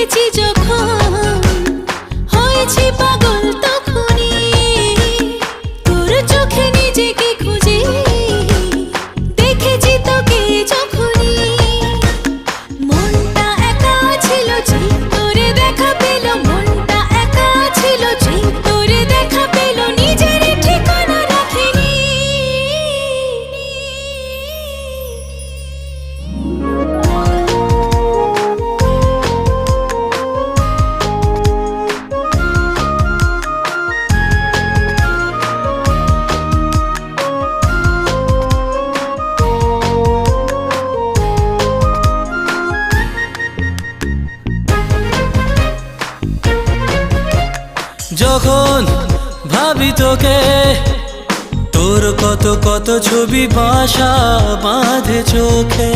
দেখেছি যখন হয়েছি পাগল তখনই তোর চোখে নিজেকে খুঁজে দেখেছি তোকে যখনই মনটা একা ছিল যে তোরে দেখা পেল মনটা একা ছিল যে তোরে দেখা পেল নিজের ঠিকানা রাখিনি যখন ভাবি তোকে তোর কত কত ছবি বাসা বাঁধে চোখে